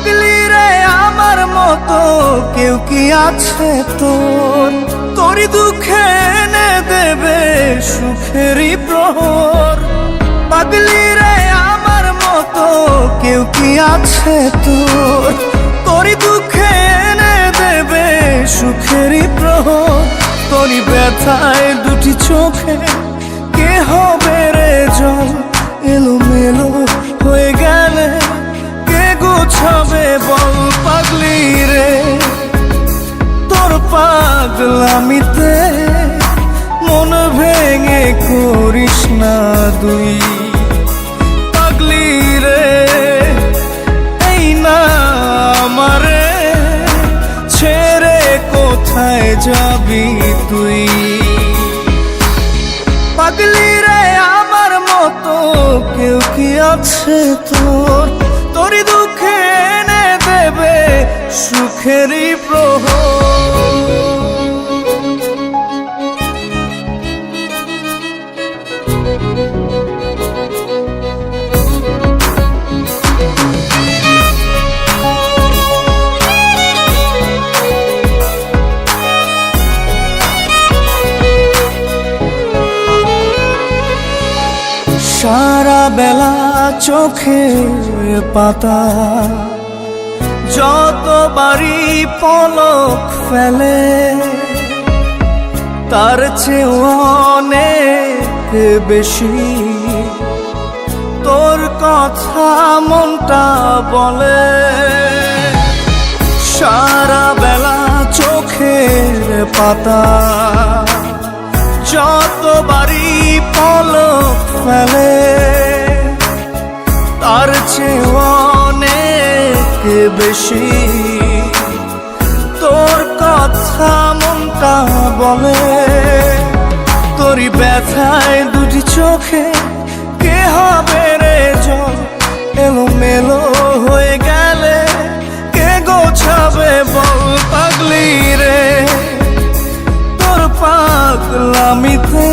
পাগলি রে আমার মতো কেউ কি আছে তোর? তোরই দুঃখে এনে দেবে সুখেরই প্রহর। পাগলি রে আমার মতো কেউ কি আছে তোর? তোরই দুঃখে এনে দেবে সুখেরই প্রহর। তোরই ব্যথায় দুটি চোখে কে হবে রে জল? এলোমেলো হয়ে গেলে কে গোছাবে বল? পাগলি রে তোর পাগলামিতে মন ভেঙে করিস না দুই। পাগলি রে এই না আমারে ছেড়ে কোথায় যাবি তুই? পাগলি রে আমার মতো কেউ কি আছে তোর? তোরই দুঃখে এনে দেবে সুখেরই প্রহর। সারা বেলা চোখের পাতা যতবারই পলক ফেলে, তার চেয়ে অনেক বেশি তোর কথা মনটা বলে। সারা বেলা চোখের পাতা যতবারই পলক ফেলে, তার চেয়ে অনেক বেশি তোর কথা মনটা বলে। তোরই ব্যথায় দুটি চোখে কে হবে রে জল? এলোমেলো হয়ে গেলে কে গোছাবে বল? পাগলি রে তোর পাগলামিতে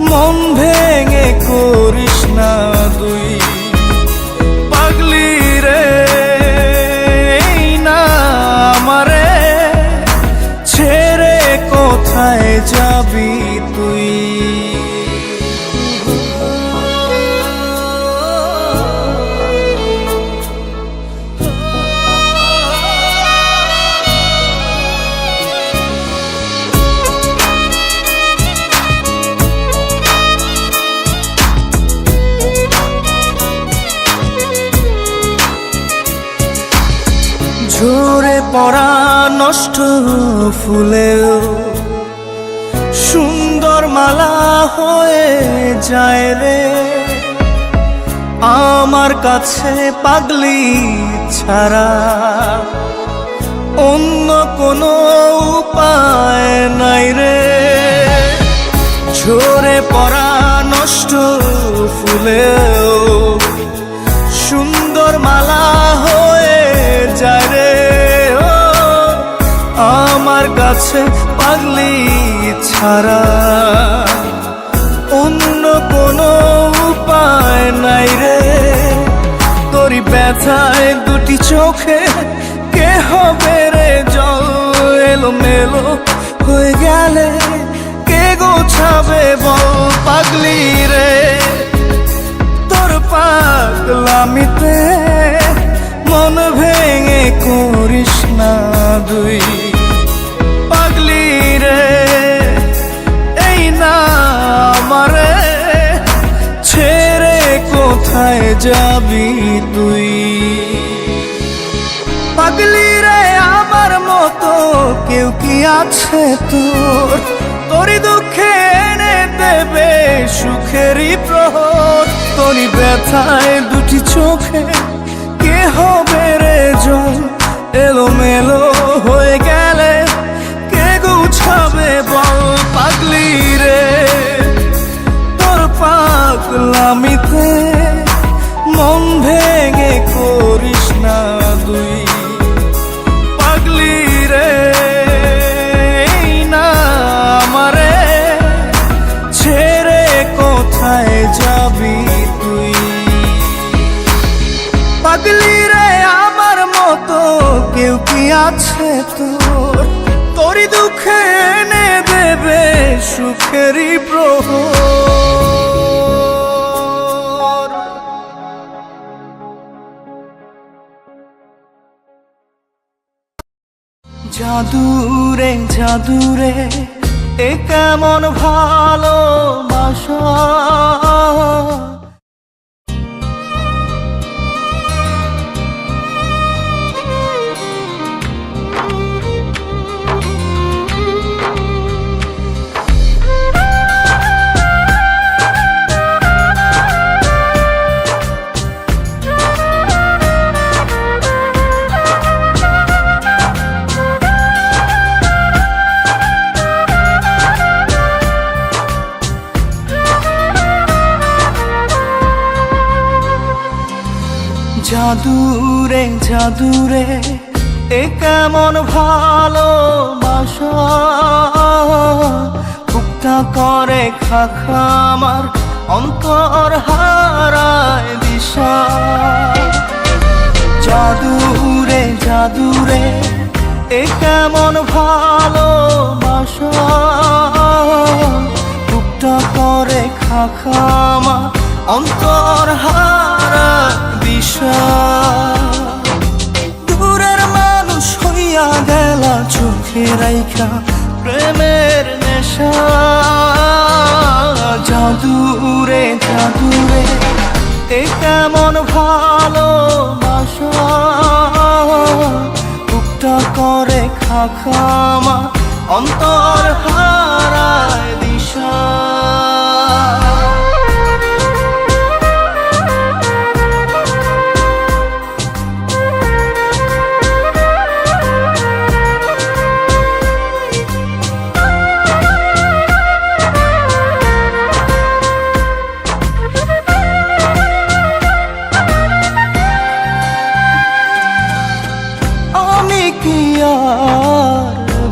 মন ভেঙে করিস না দুই। পাগলি রে এই না আমারে ছেড়ে কোথায় যাবি তুই? ঝরে পড়া নষ্ট ফুলেও সুন্দর মালা হয়ে যায় রে আমার কাছে। পাগলি ছাড়া অন্য কোনো উপায় নাই রে। ঝরে পড়া নষ্ট ফুলেও সুন্দর মালা হয়ে যায় রে আমার কাছে। পাগলি ছাড়া অন্য কোনো উপায় নাই রে। তোরই ব্যথায় দুটি চোখে কে হবে রে জল? এলোমেলো হয়ে গেলে কে গোছাবে বল? পাগলি রে তোর পাগলামিতে মন ভেঙে করিস না দুই। পাগলি রে এই না আমারে ছেড়ে কোথায় যাবি তুই? পাগলি রে আমার মতো কেউ কি আছে তোর? তোরই দুঃখে এনে দেবে সুখেরই প্রহর। তোরই ব্যথায় দুটি চোখে কে হবে রে জল? এলোমেলো হয়ে গেলে কে গুছাবে বল? পাগলি রে তোর পাগলামিতে মন ভেঙে করিস না দুই। পাগলি রে এই না আমারে ছেড়ে কোথায় যাবি তুই? পাগলি রে আমার সুখেরই প্রহর। জাদুরে জাদুরে এ কেমন ভালোবাসা, জাদুরে জাদুরে এ কেমন ভালোবাসা, বুকটা করে খাখা আমার অন্তর হারায় দিশা। জাদুরে জাদুরে এ কেমন ভালোবাসা, বুকটা করে খাখা আমার অন্তর হারায় দিশা। দূরের মানুষ হইয়া গেলা চোখে রাইখা প্রেমের নেশা। জাদুরে জাদুরে এ কেমন ভালোবাসা, বুকটা করে খাখা আমার অন্তর হারায় দিশা।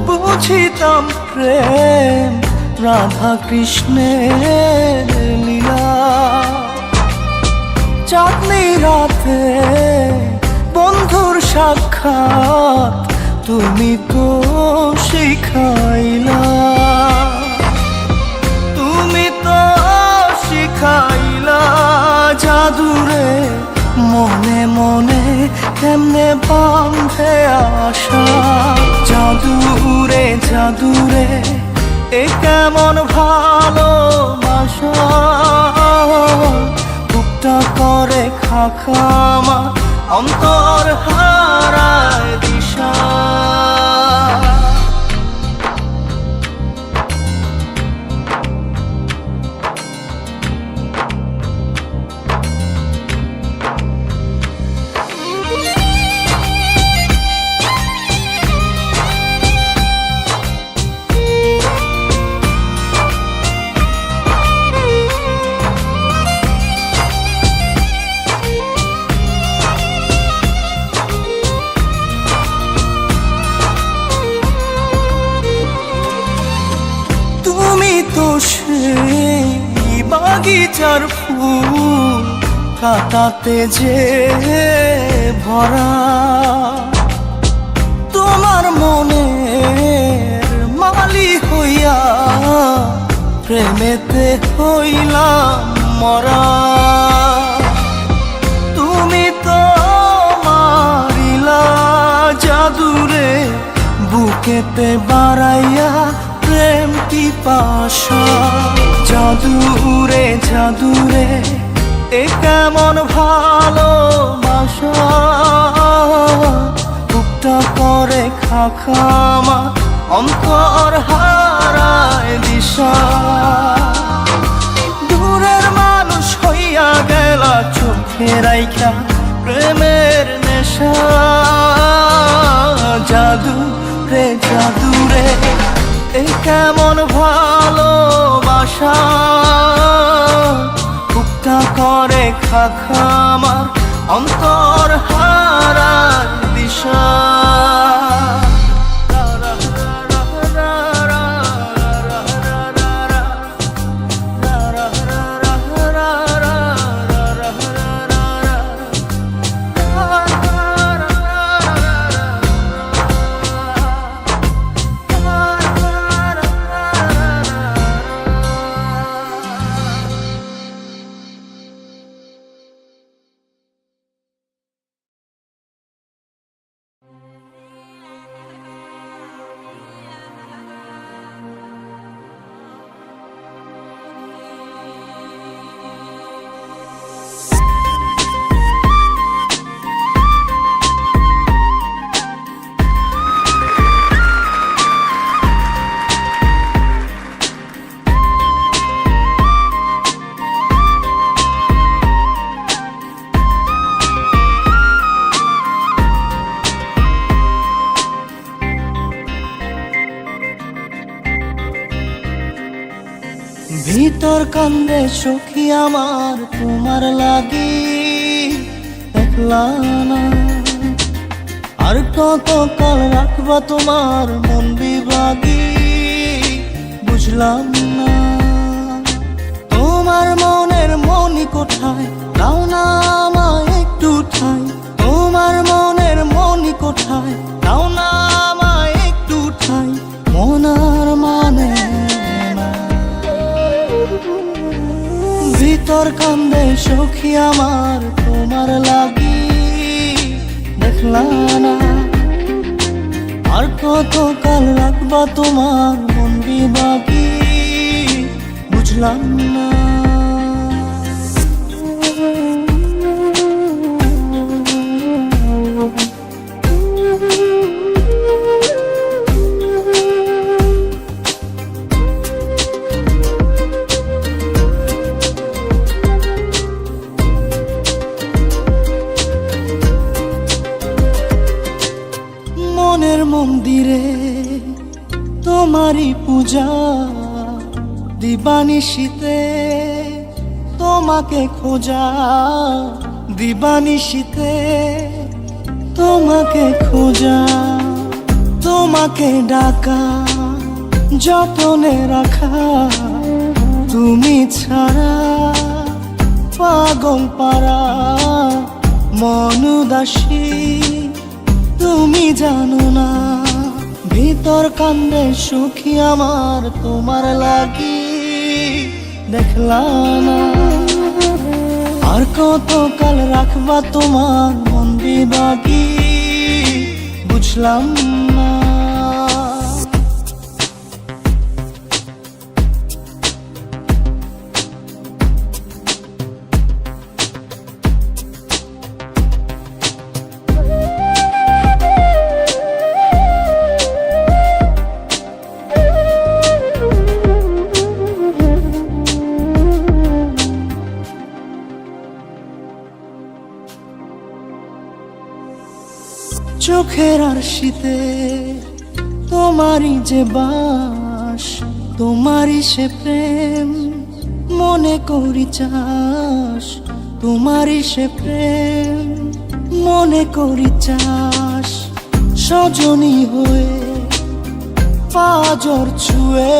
বুঝিতাম প্রেম রাধা কৃষ্ণের লীলা, চাঁদনি রাতে বন্ধুর সাক্ষাৎ তুমি তো শিখাইলা, তুমি তো শিখাইলা। জাদুরে মনে মনে কেমনে বাঁধে আশা। জাদুরে জাদুরে এ কেমন ভালোবাসা, বুকটা করে খাখা আমার অন্তর হারায় দিশা। সেই বাগিচার ফুল কাটাতে যে ভরা, তোমার মনের মালি হইয়া প্রেমেতে হইলাম মরা। তুমি তো মারিলা জাদুরে বুকেতে বাড়াইয়া প্রেম পিপাসা। জাদুরে জাদুরে এ কেমন ভালোবাসা, বুকটা করে খাখা আমার অন্তর হারায় দিশা। দূরের মানুষ হইয়া গেলা চোখে রাইখা প্রেমের নেশা। জাদুরে জাদুরে এ কেমন ভালোবাসা, বুকটা করে খাখা আমার অন্তর হারায় দিশা। ভিতর কান্দে সখী আমার তোমার লাগি, দেখলা না আর কত কাল রাখবা তোমার মন বিভাগী, বুঝলাম না তোমার মনের মনি কোঠায়, দাও না আমায় একটু ঠাই। তোমার মনের মনি কোঠায়, দাও না আমায় একটু ঠাই। মনার মানে না। ভিতর কান্দে সখী আমার তোমার লাগি, দেখলা না আর কত কাল রাখবা তোমার মন বিভাগী, বুঝলাম না। মনের মন্দিরে তোমারই পূজা, দিবানিশীতে তোমাকে খোঁজা, দিবানিশীতে তোমাকে খোঁজা, তোমাকে ডাকা, যতনে রাখা, তুমি ছাড়া পাগল পারা মন উদাসী, তুমি জানো না। ভিতর কান্দে সুখী আমার তোমার লাগি, দেখলা না আর কত কাল রাখবা তোমার মন বিভাগী, বুঝলাম না। চোখের আরশিতে তোমারই যে বাস, তোমারই সে প্রেম মনে করি চাস, তোমারই সে প্রেম মনে করি চাস। সজনী হয়ে পাজর ছুঁয়ে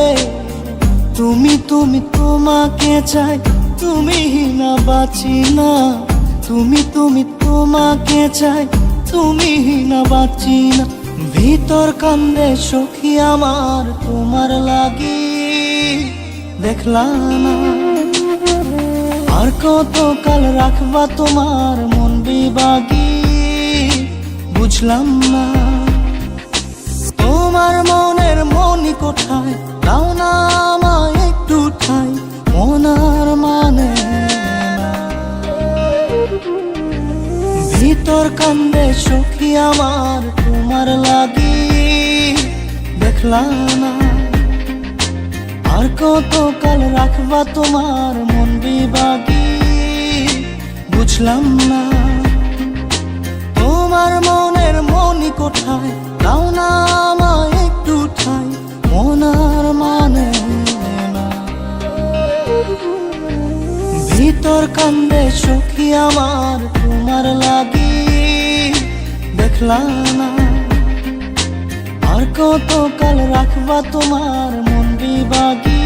তুমি তুমি তোমাকে চাই, তুমি না বাঁচি না, তুমি তুমি তোমাকে চাই, তুমি না বাঁচি না। ভিতর কান্দে সখী আমার তোমার লাগি, দেখলা না আর কত কাল রাখবা তোমার মন বিভাগী, বুঝলাম না। তোমার মনের মনি কোঠায়, দাও না আমায় একটু ঠাই। মনার মানে না। ভিতর কান্দে সখী আমার তোমার লাগি, দেখলা না আর কত কাল রাখবা তোমার মন বিভাগী, বুঝলাম না। তোমার মনের মনি কোঠায়, দাও না আমায় একটু ঠাই। মনার মানে না। ভিতর কান্দে সখী আমার তোমার লাগি, দেখলা না আর কত কাল রাখবা তোমার মন বিভাগী।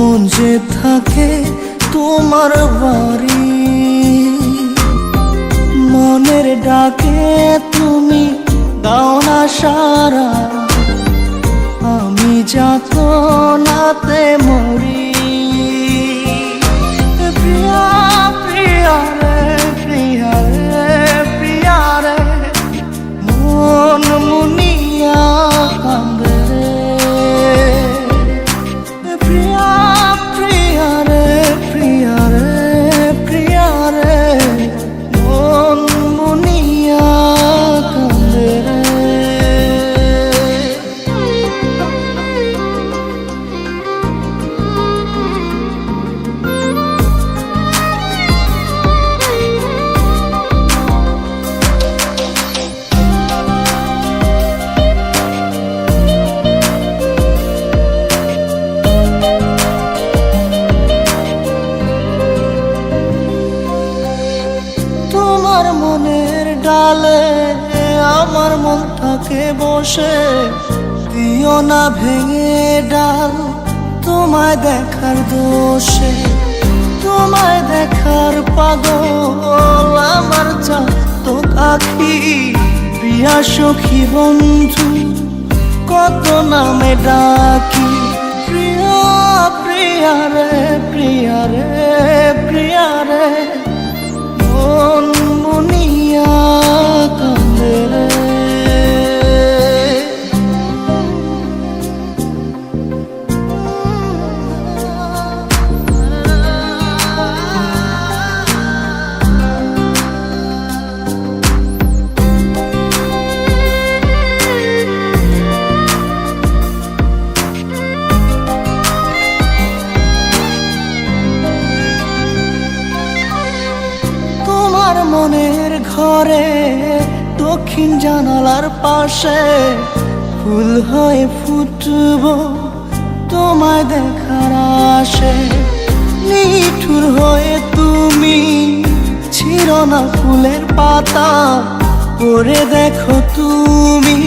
মন যে থাকে তোমার বাড়ি। মনের ডাকে তুমি দাও না সারা, আমি যাত নাতে মরি। প্রিয়া প্রিয়া রে প্রিয়া রে প্রিয়া রে, মন মুনিয়া কান্দে রে। প্রিয়া প্রিয়া রে প্রিয়া রে প্রিয়া রে, মন মুনিয়া কান্দে রে। তোমার মনের ডালে আমার মন থাকে বসে, দিও না ভেঙে ডাল তোমায় দেখার দোষে। তোমায় দেখার পাগল আমার চাতক আখি, প্রিয়া সখী বন্ধু কত নামে ডাকি। প্রিয়া প্রিয়া রে প্রিয়া রে প্রিয়া রে, মন মুনিয়া কান্দে রে। তোমার মনের ঘরে দক্ষিণ জানালার পাশে ফুল হয়ে ফুটব তোমায় দেখার আশে। নিঠুর হয়ে তুমি ছিঁড়ো না ফুলের পাতা, পড়ে দেখো তুমি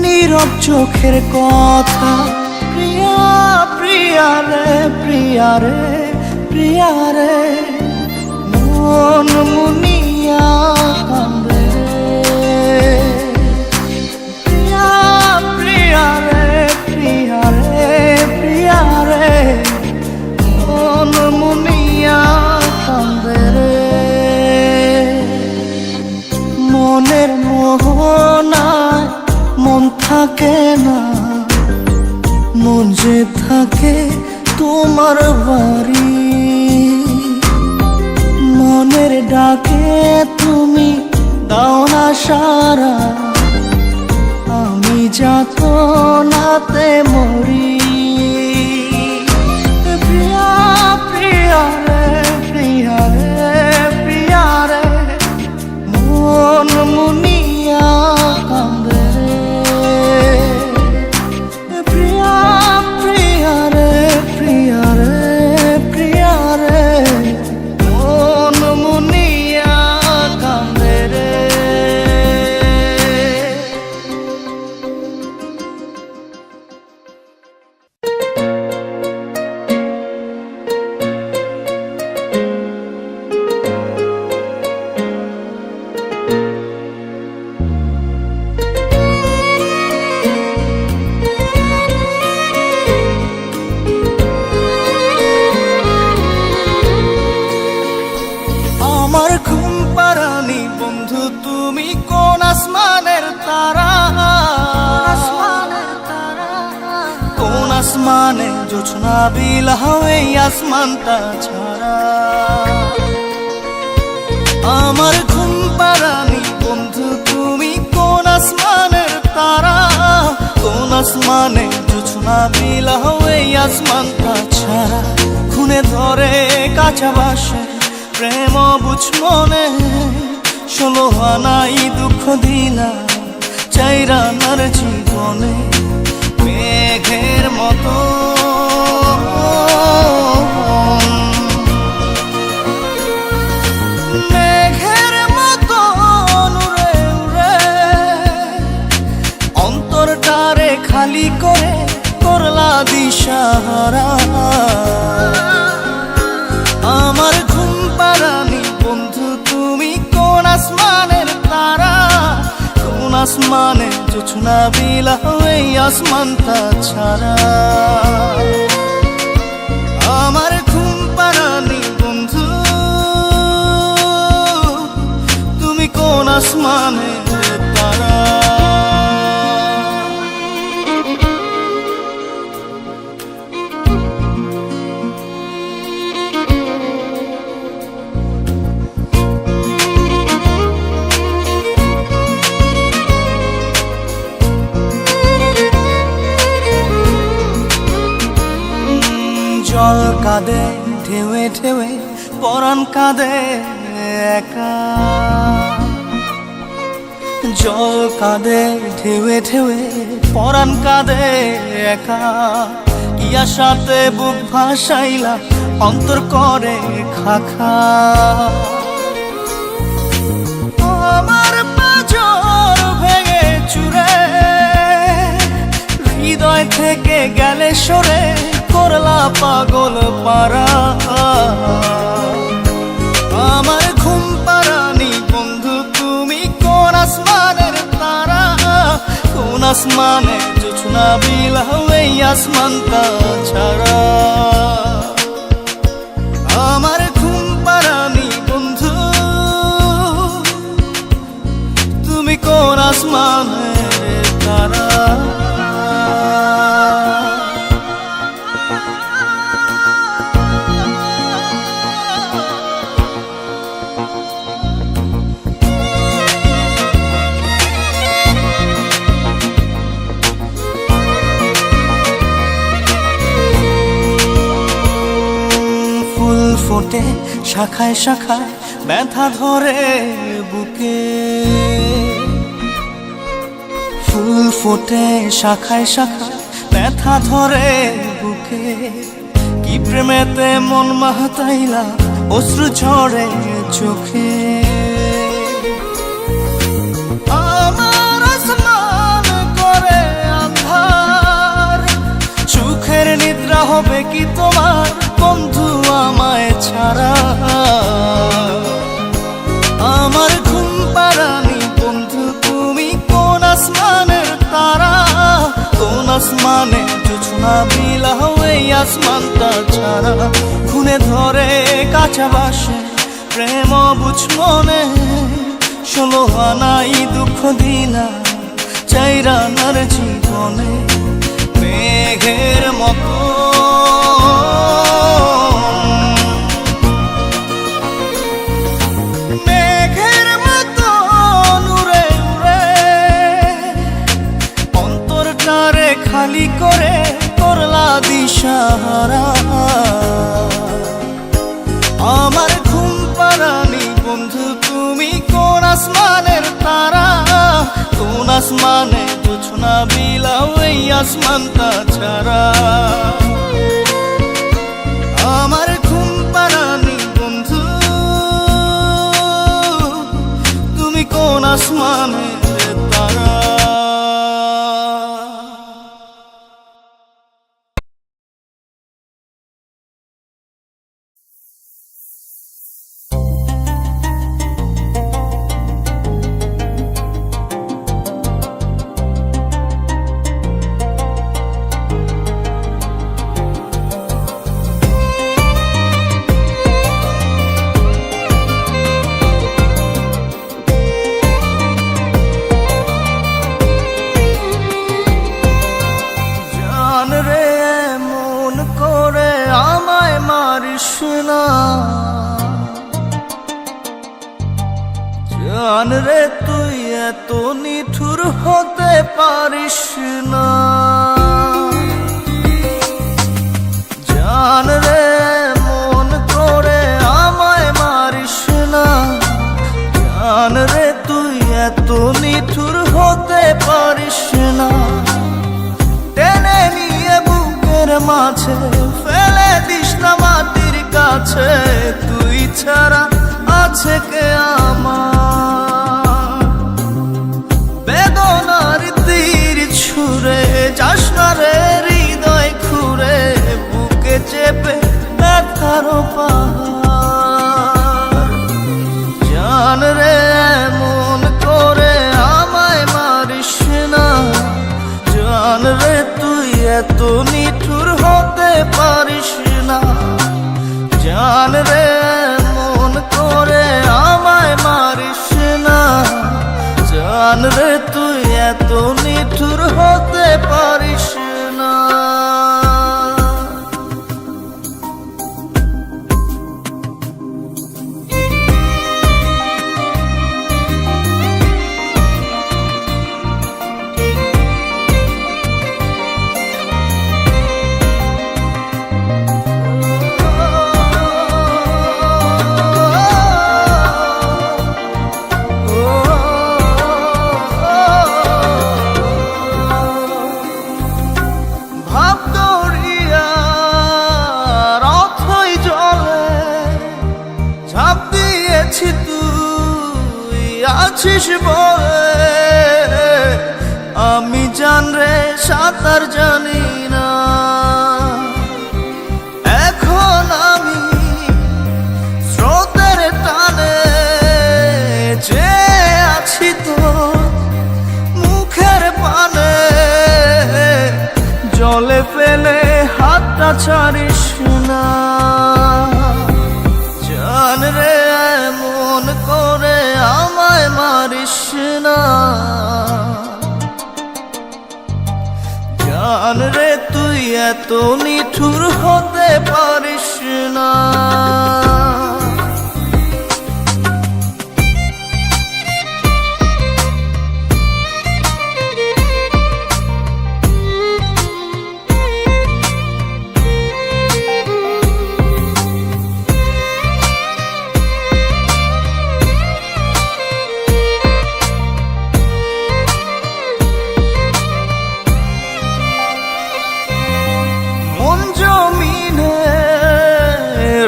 নীরব চোখের কথা। প্রিয়া প্রিয়া রে প্রিয়া রে প্রিয়া রে, মন মুনিয়া কান্দে রে। প্রিয়া প্রিয়া রে প্রিয়া রে প্রিয়া রে, মন মুনিয়া কান্দে রে। মনের মোহনায় মন থাকে না, মন যে থাকে তোমার বাড়ি। মনের ডাকে তুমি দাও না সারা, আমি যাত নাতে মরি। প্রিয়া প্রিয়া রে প্রিয়া রে প্রিয়া রে, মন মুনিয়া কান্দে রে। প্রিয়া প্রিয়া রে প্রিয়া রে প্রিয়া রে, মন মুনিয়া কান্দে রে। আমার ঘুম পাড়ানি বন্ধু তুমি কোন আসমানের তারা? কোন আসমানে জোছনা বিলাও এই আসমানটা ছাড়া? আমার ঘুম পাড়ানি বন্ধু তুমি কোন আসমানের তারা? কোন আসমানে জোছনা বিলাও এই আসমানটা ছাড়া? খুনে ধরে কাঁচা বাসে প্রেম বুঝ মনে, 16 আনাই দুঃখ দিলা চাইরা নার জীবনে। মেঘের মতো মেঘের মতো উড়ে উড়ে অন্তরটারে খালি করে করলা দিশাহারা। আসমানে জোছনা বিলাও এই আসমানটা ছাড়া? আমার ঘুম পাড়ানি বন্ধু, তুমি কোন আসমানে তারা? জল কাঁদে ঢেউে ঢেউে, পরাণ কাঁদে একা। জল কাঁদে ঢেউে ঢেউে, পরাণ কাঁদে একা। ইয়া সাথে বুক ভাসাইলা, অন্তর করে খাখা। আমার পাঁজর ভেঙে চুরে, হৃদয় থেকে গেলে সরে, করলা পাগল পারা। আমার ঘুম পাড়ানি বন্ধু, তুমি কোন আসমানের তারা? কোন আসমানে জোছনা বিলাও এই আসমানটা ছাড়া? আমার ঘুম পাড়ানি বন্ধু, তুমি কোন আসমানের তারা? ফোটে শাখায় শাখায়, ব্যথা ধরে বুকে। ফুল ফোটে শাখায় শাখায়, ব্যথা ধরে বুকে। কি প্রেমেতে মন মাতাইলা, অশ্রু ঝরে চোখে। আমার আসমান করে আন্ধার, সুখের নিদ্রা হবে কি তোমার বন্ধু আমায় ছাড়া? আমার ঘুম পাড়ানি বন্ধু, তুমি কোন আসমানের তারা? কোন আসমানে জোছনা বিলাও এই আসমানটা ছাড়া? খুনে ধরে কাঁচা বাসে প্রেম বুঝ মনে, 16 আনাই দুঃখ দিলা চাইরানার জীবনে। মেঘের মতো খালি করে করলা দিশাহারা। আমার ঘুম পাড়ানি বন্ধু, তুমি কোন আসমানের তারা? কোন আসমানে জোছনা বিলাও এই আসমানটা ছাড়া? আমার ঘুম পাড়ানি বন্ধু, তুমি কোন আসমানের তারা? জান রে তুই এত নিঠুর হতে পারিস না। জান রে মন করে আমায় মারিস না। জান রে তুই এত নিঠুর হতে পারিস না। টেনে নিয়ে বুকের মাঝে ফেলে দিস না মাটির কাছে। তুই ছাড়া আছে কে আমার? বেদনার তীর ছুঁড়ে যাস না রে হৃদয় খুঁড়ে। বুকে চেপে ব্যথার পাহাড়। জান রে মন করে আমায় এত নিঠুর হতে পারিস না। জান রে মন করে আমায় মারিস না। জান রে তুই এত নিঠুর হতে পারিস না। আছিস বলে আমি জান রে সাঁতার জানি না। এখন আমি স্রোতের টানে যে আছি তো মুখের পানে। জলে ফেলে হাতটা ছাড়িস না। জান রে মন করে আমায় মারিস না। জান রে তুই এত নিঠুর হতে পারিস না।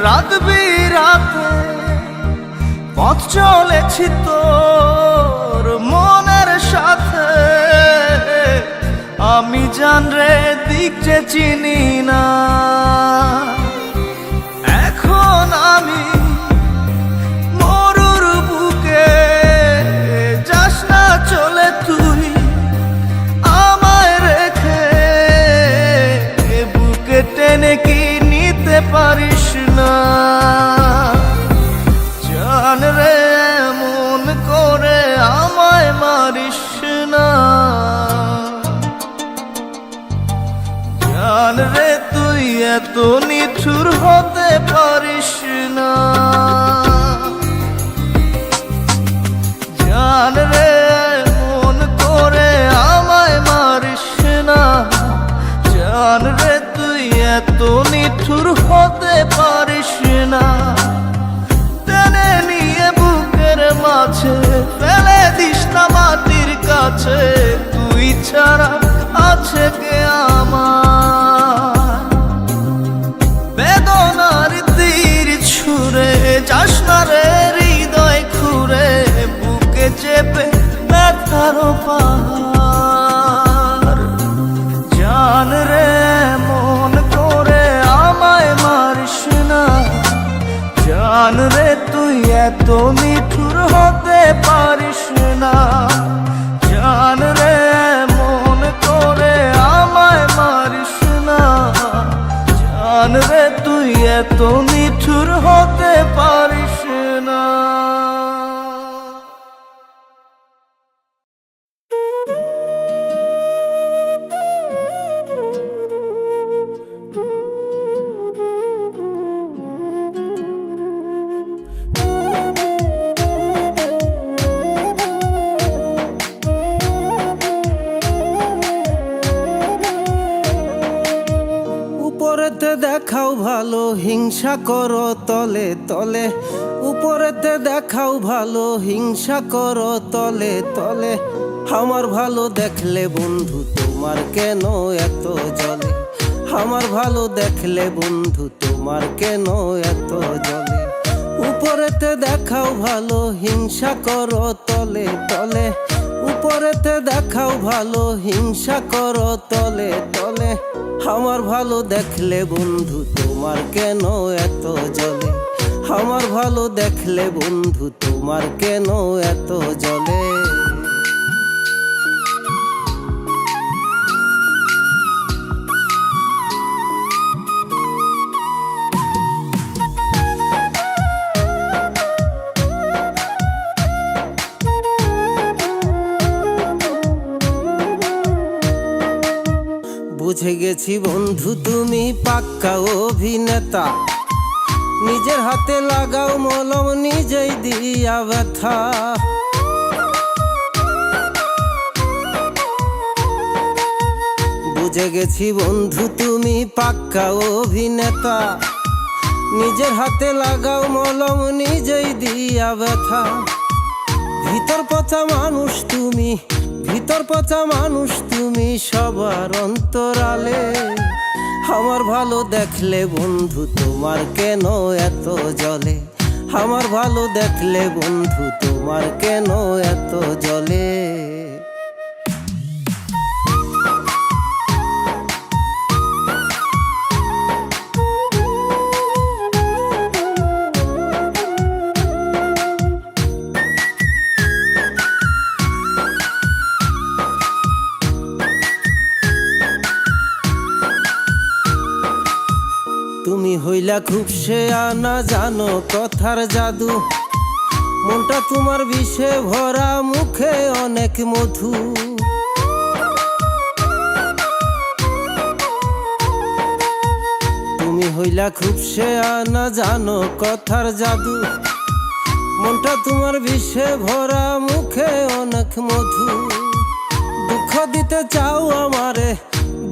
রাত বিরাতে পথ চলেছি তোর মনের সাথে। আমি জান রে দিক যে চিনি না। এখন আমি মরুর বুকে যাস না চলে তুই আমায় রেখে। বুকে টেনে কি নিতে পারিস না। জান রে মন করে আমায় মারিস না। জান রে তুই এত নিঠুর হতে পারিস না। জান রে মন করে আমায় মারিস না। জান রে তুই এত নিঠুর হতে পারিস না। টেনে নিয়ে বুকের মাঝে ফেলে দিস না মাটির কাছে। তুই ছাড়া আছে কে আমার। বেদনার তীর ছুঁড়ে যাস না রে হৃদয় খুঁড়ে। বুকে চেপে ব্যথার পাহাড়। জান রে মন করে আমায় মারিস না। জান রে তুই এত নিঠুর হতে পারিস না। জান রে মন করে আমায় মারিস না। জান রে তুই এত নিঠুর হতে পারিস না। উপরেতে দেখাও ভালো হিংসা করো তলে তলে। উপরেতে দেখাও ভালো হিংসা করো তলে তলে। আমার ভালো দেখলে বন্ধু তোমার কেন এত জ্বলে। আমার ভালো দেখলে বন্ধু তোমার কেন এত জ্বলে। উপরেতে দেখাও ভালো হিংসা করো তলে তলে। উপরেতে দেখাও ভালো হিংসা করো তলে তলে। আমার ভালো দেখলে বন্ধু তোমার কেন এত জ্বলে। আমার ভালো দেখলে বন্ধু তোমার কেন এত জ্বলে। গেছি বন্ধু তুমি পাক্কা অভিনেতা, নিজের হাতে লাগাও মলম নিজেই দিয়া ব্যথা। বুঝে গেছি বন্ধু তুমি পাক্কা অভিনেতা, নিজের হাতে লাগাও মলম নিজেই দিয়া ব্যথা। ভিতর পচা মানুষ তুমি, ভিতর পচা মানুষ তুমি সবার অন্তরালে। আমার ভালো দেখলে বন্ধু তোমার কেন এত জ্বলে, আমার ভালো দেখলে বন্ধু তোমার কেন এত জ্বলে। তুমি হইলা খুব শেয়ানা, জানো কথার জাদু, মনটা তোমার বিষে ভরা, মুখে অনেক মধু। তুমি হইলা খুব শেয়ানা, জানো কথার জাদু, মনটা তোমার বিষে ভরা, মুখে অনেক মধু। দুঃখ দিতে চাও আমারে,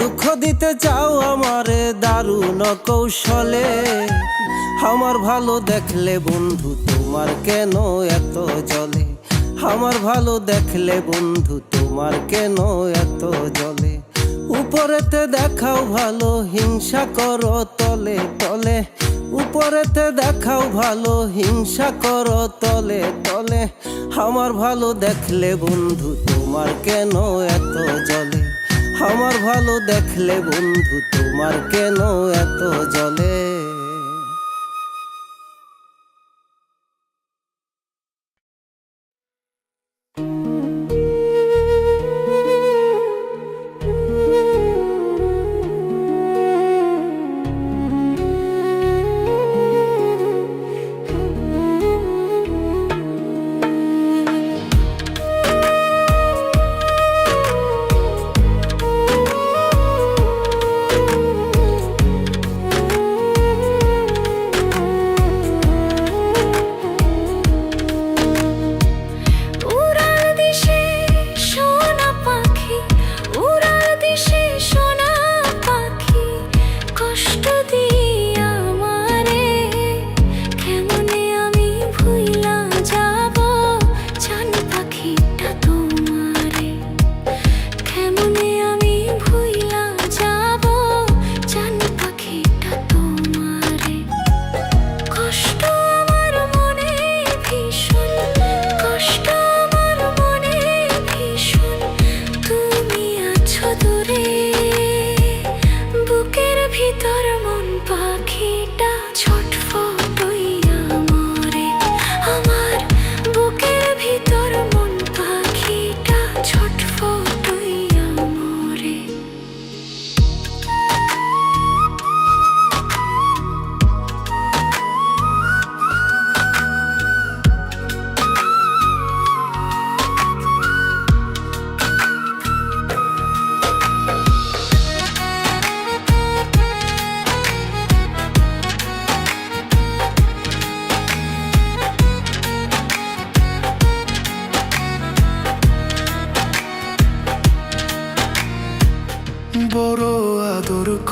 দুঃখ দিতে চাও আমারে দারুণ কৌশলে। আমার ভালো দেখলে বন্ধু তোমার কেন এত জ্বলে, আমার ভালো দেখলে বন্ধু তোমার কেন এত জ্বলে। উপরেতে দেখাও ভালো, হিংসা করো তলে তলে, উপরেতে দেখাও ভালো, হিংসা করো তলে তলে। আমার ভালো দেখলে বন্ধু তোমার কেন এত জ্বলে, আমার ভালো দেখলে বন্ধু তোমার কেন এত জ্বলে।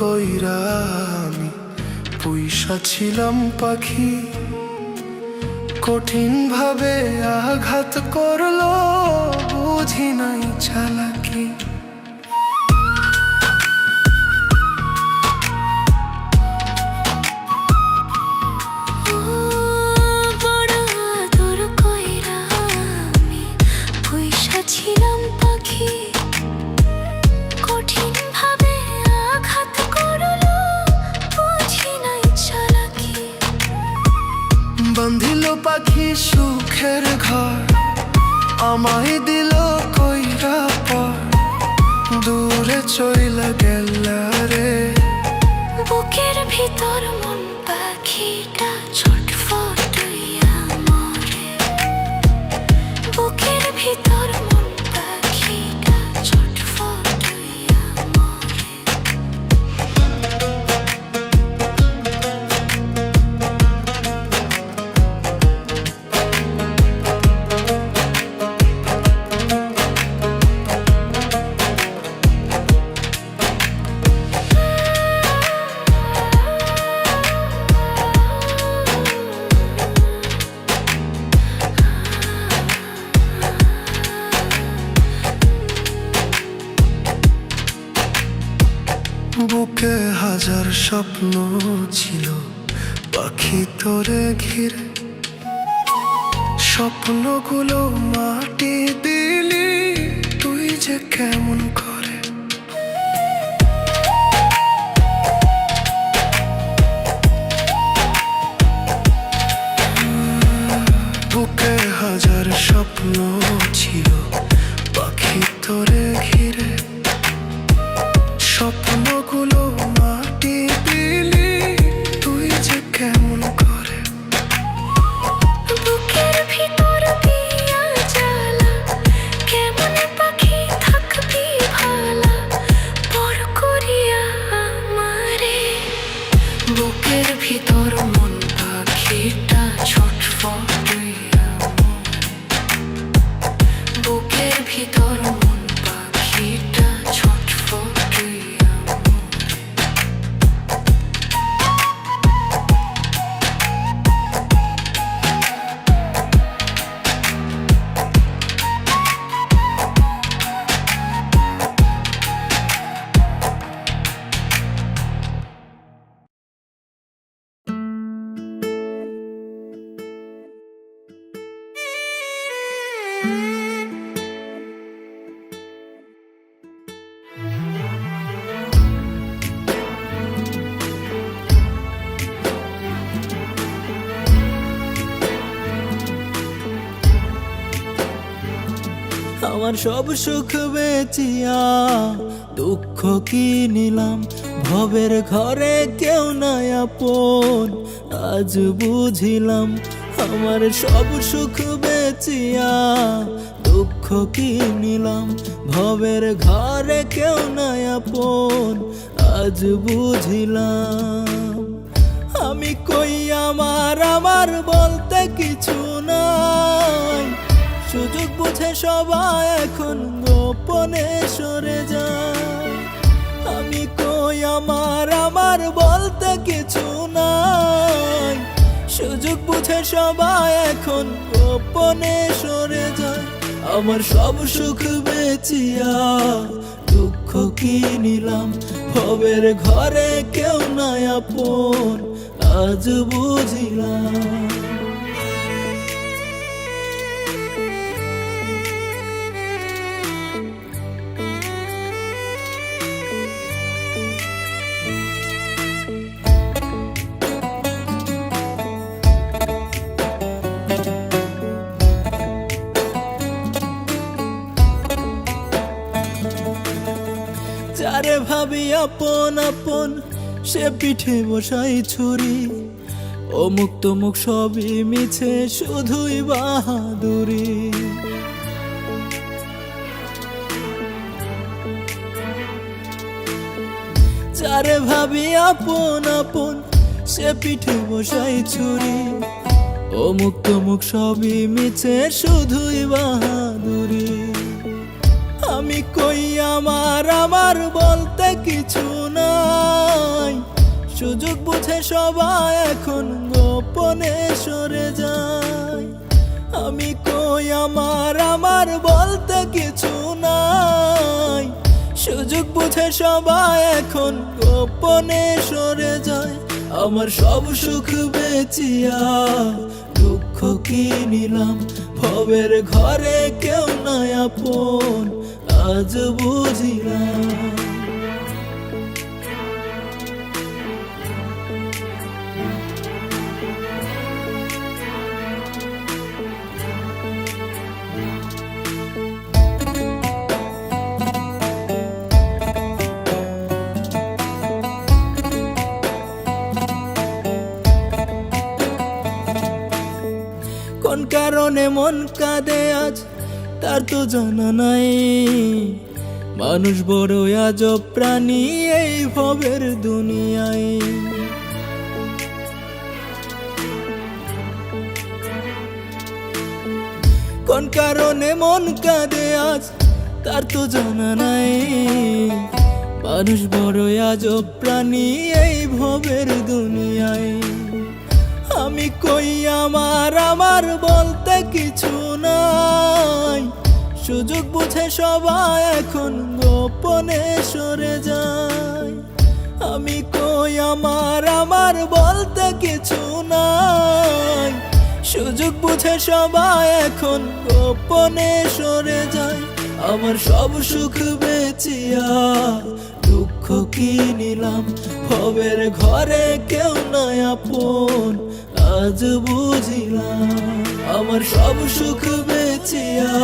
কইরা আমি পুইসা ছিলাম পাখি, কঠিন ভাবে আঘাত করলো বুঝি নাই চালাকি। বান্ধিল পাখি সুখের ঘর, আমায় দিল কইরা পর, দূরে চইলা গেলা রে। বুকের ভিতর মন পাখিটা ছটফটাইয়া মরে, বুকের ভিতর মন পাখিটা ছটফটাইয়া মরে। বুকে হাজার স্বপ্ন ছিল পাখি তোরে ঘিরে, স্বপ্নগুলো মাটি দিলি তুই যে কেমন করে। বুকে হাজার স্বপ্ন ছিল পাখি তোরে ঘিরে, স্বপ্নগুলো মাটি দিলি তুই যে কেমন করে। বুকের ভিতর দিয়া জ্বালা, কেমন পাখি থাকবি ভালা, বড় করিয়া আমারে। বুকের ভিতর মন পাখিটা ছটফটাইয়া মরে। বুকের ভিতর মন পাখিটা ছটফটাইয়া মরে। আমার সব সুখ বেচিয়া দুঃখ কি নিলাম, ভবের ঘরে কেউ নাই আপন আজ বুঝিলাম। আমার সব সুখ বেচিয়া দুঃখ কি নিলাম, ভবের ঘরে কেউ নাই আপন আজ বুঝিলাম। আমি কই আমার আমার বলতে কিছু নাই, সুযোগ বুঝে সবাই এখন গোপনে সরে যায়। আমি কই আমার আমার বলতে কিছু নাই, সুযোগ বুঝে সবাই এখন গোপনে সরে যায়। আমার সব সুখ বেচিয়া দুঃখ কি নিলাম, ভবের ঘরে কেউ নাই আপন আজ বুঝিলাম। যারে ভাবি আপন আপন সে পিঠে বসাই ছুরি, অমুক তমুক সবই মিছে শুধুই বাহাদুরি। যারে ভাবি আপন আপন সে পিঠে বসাই ছুরি, অমুক তমুক সবই মিছে শুধুই বাহাদুরি। আমি কই আমার আমার বলতে কিছু নাই, সুযোগ বুঝে সবাই এখন গোপনে সরে যায়। আমি কই আমার আমার বলতে কিছু নাই, সুযোগ বুঝে সবাই এখন গোপনে সরে যায়। আমার সব সুখ বেচিয়া দুঃখ কি নিলাম, ভবের ঘরে কেউ নাই আপন আজ বুঝিলাম। কোন কারণে মন কাঁদে আজ তার তো জানা নাই, মানুষ বড় আজব প্রাণী এই ভবের দুনিয়ায়। কোন কারণে মন কাঁদে আজ তার তো জানা নাই, মানুষ বড় আজব প্রাণী এই ভবের দুনিয়ায়। আমি কই আমার আমার বলতে কিছু নাই, সুযোগ বুঝে সবাই এখন গোপনে সরে যায়। আমি কই আমার আমার বলতে কিছু নাই, সুযোগ বুঝে সবাই এখন গোপনে সরে যায়। আমার সব সুখ বেচিয়া দুঃখ কি নিলাম, ভবের ঘরে কেউ নাই আপন আজ বুঝিলাম। আমার সব সুখ বেচিয়া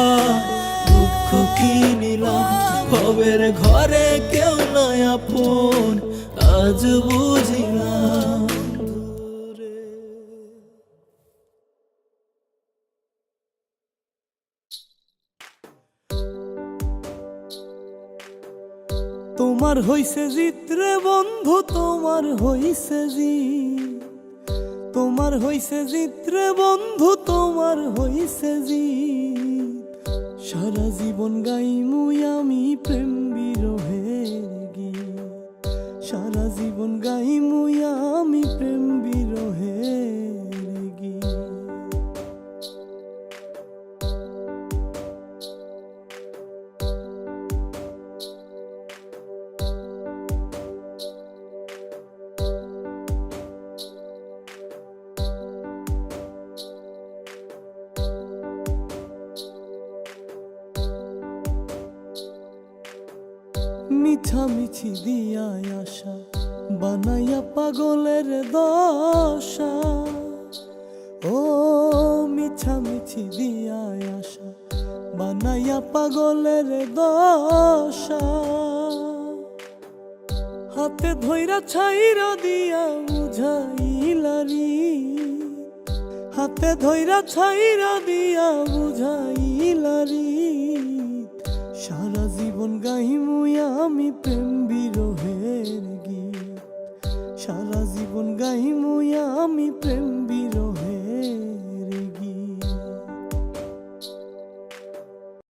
দুঃখ কি নিলাম, ভবের ঘরে কেউ নাই আপন আজ বুঝিলাম। তোমার হইছে জিত্রে বন্ধু, তোমার হইছে জিত, তোমার হইছে জিত্রে বন্ধু, তোমার হইছে জিত। সারা জীবন গাইমুই আমি প্রেম বিরহের গীত, সারা জীবন গাইমুই আমি প্রেম বিরহের গীত। মিছামিছি দিয়া আশা বানাইয়া পাগলের দশা, ও মিছামিছি দিয়া আশা বানাইয়া পাগলের দশা। হাতে ধইরা ছাইরা দিয়া বুঝাইলারি, হাতে ধইরা ছাইরা দিয়া বুঝাইলারি। সারা জীবন গাইমুই আমি প্রেম বিরহের গীত, সারা জীবন গাইমুই আমি প্রেম বিরহের